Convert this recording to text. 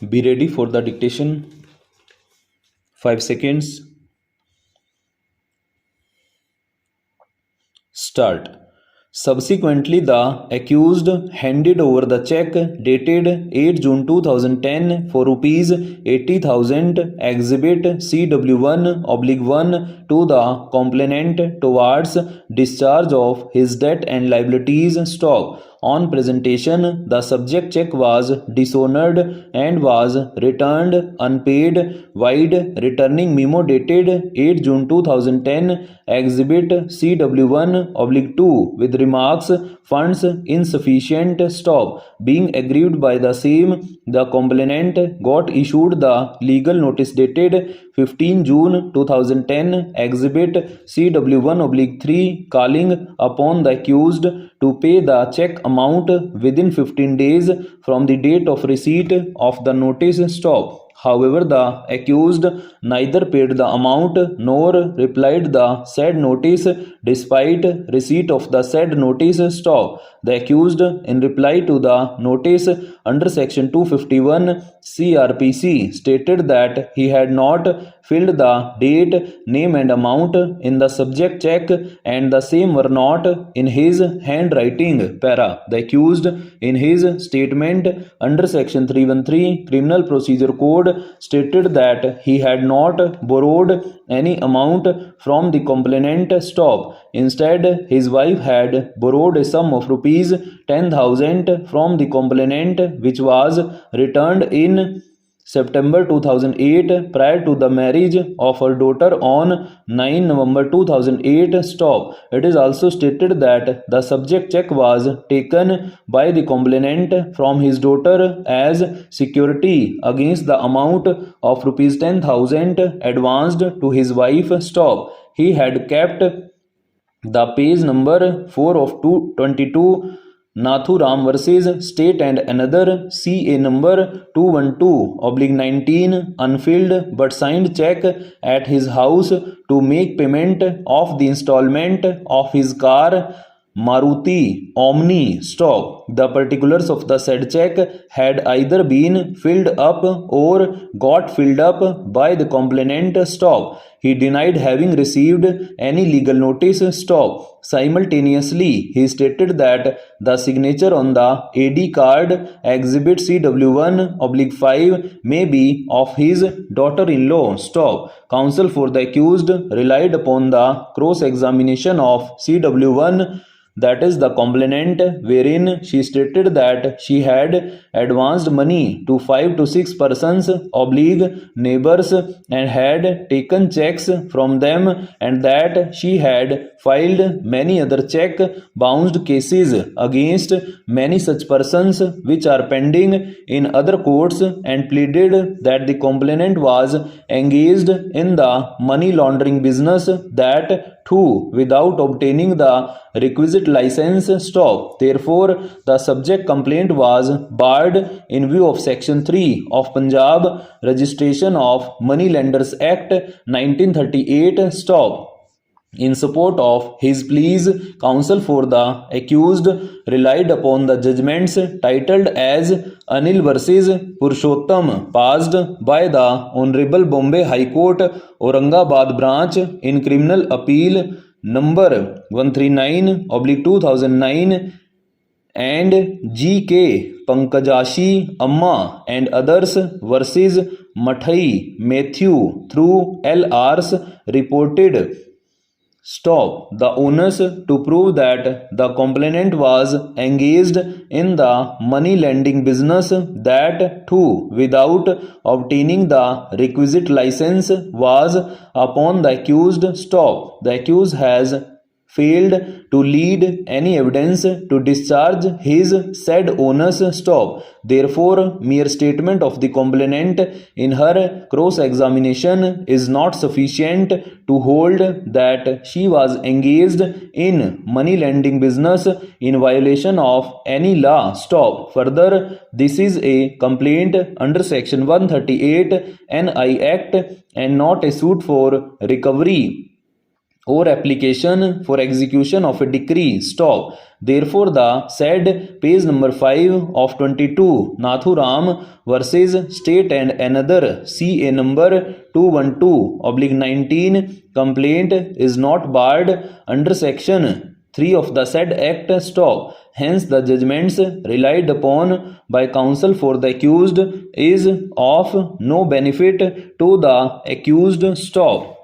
Be ready for the dictation. 5 seconds. Start. Subsequently, the accused handed over the check dated 8 June 2010 for rupees 80,000 exhibit CW1/1 to the complainant towards discharge of his debt and liabilities stock. On presentation, the subject check was dishonored and was returned unpaid, wide returning memo dated 8 June 2010 exhibit CW1/2 with remarks funds insufficient stop. Being aggrieved by the same, the complainant got issued the legal notice dated 15 June 2010 exhibit CW1/3 calling upon the accused to pay the check amount within 15 days from the date of receipt of the notice stop. However, the accused neither paid the amount nor replied the said notice despite receipt of the said notice stop. The accused, in reply to the notice under section 251 CRPC, stated that he had not filled the date, name and amount in the subject check and the same were not in his handwriting. Para. The accused, in his statement under section 313 Criminal Procedure Code, stated that he had not borrowed any amount from the complainant stop. Instead, his wife had borrowed a sum of rupees 10,000 from the complainant, which was returned in September 2008 prior to the marriage of her daughter on 9 November 2008 stop. It is also stated that the subject check was taken by the complainant from his daughter as security against the amount of rupees 10,000 advanced to his wife stop. He had kept the page number 4 of 222 Nathuram versus State and another CA number 212/19 unfilled but signed check at his house to make payment of the installment of his car Maruti Omni stock. The particulars of the said check had either been filled up or got filled up by the complainant stock. He denied having received any legal notice stop. Simultaneously, he stated that the signature on the AD card exhibit CW1/5 may be of his daughter-in-law stop. Counsel for the accused relied upon the cross-examination of CW1, that is the complainant, wherein she stated that she had advanced money to 5 to 6 persons neighbors and had taken checks from them, and that she had filed many other check bounced cases against many such persons which are pending in other courts, and pleaded that the complainant was engaged in the money laundering business, that too without obtaining the requisite license stop. Therefore, the subject complaint was barred in view of section 3 of Punjab Registration of Money Lenders Act 1938 stop. In support of his pleas, counsel for the accused relied upon the judgments titled as Anil versus Purushottam, passed by the Honorable Bombay High Court, Aurangabad branch in criminal appeal number 139/2009, and G.K. Pankajashi Amma and others versus Mathai Matthew through L.R.'s reported stop. The onus to prove that the complainant was engaged in the money lending business, that too without obtaining the requisite license, was upon the accused stop. The accused has failed to lead any evidence to discharge his said onus stop. Therefore, mere statement of the complainant in her cross-examination is not sufficient to hold that she was engaged in money lending business in violation of any law stop. Further, this is a complaint under section 138 NI Act and not a suit for recovery or application for execution of a decree. Stop. Therefore, the said page number 5 of 22 Nathuram versus State and another CA number 212/19 complaint is not barred under section 3 of the said act. Stop. Hence, the judgments relied upon by counsel for the accused is of no benefit to the accused. Stop.